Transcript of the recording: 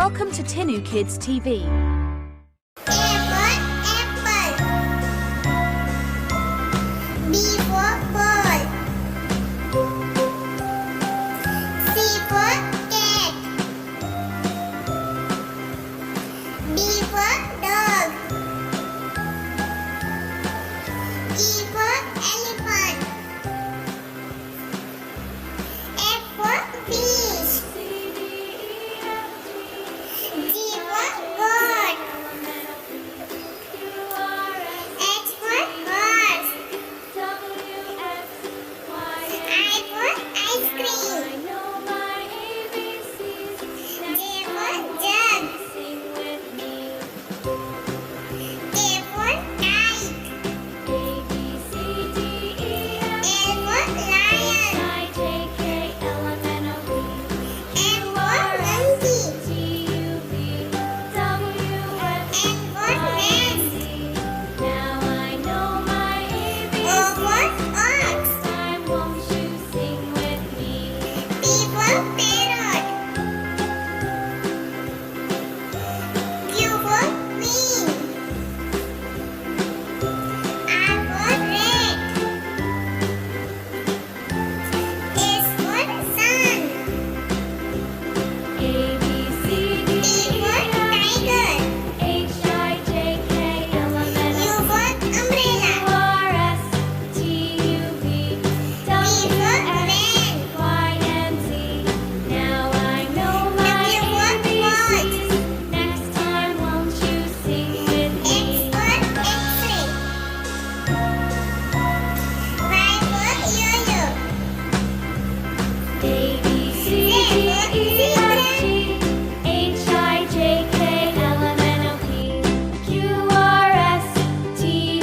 Welcome to Tinu Kids TV. Apple. B for ball. C for cat. D for dog. E for elephant. F for fish. G for goat. H for horse. I for ice cream. J for jug. K for kite. L for lion. M for monkey. N for nest. O for ox. P for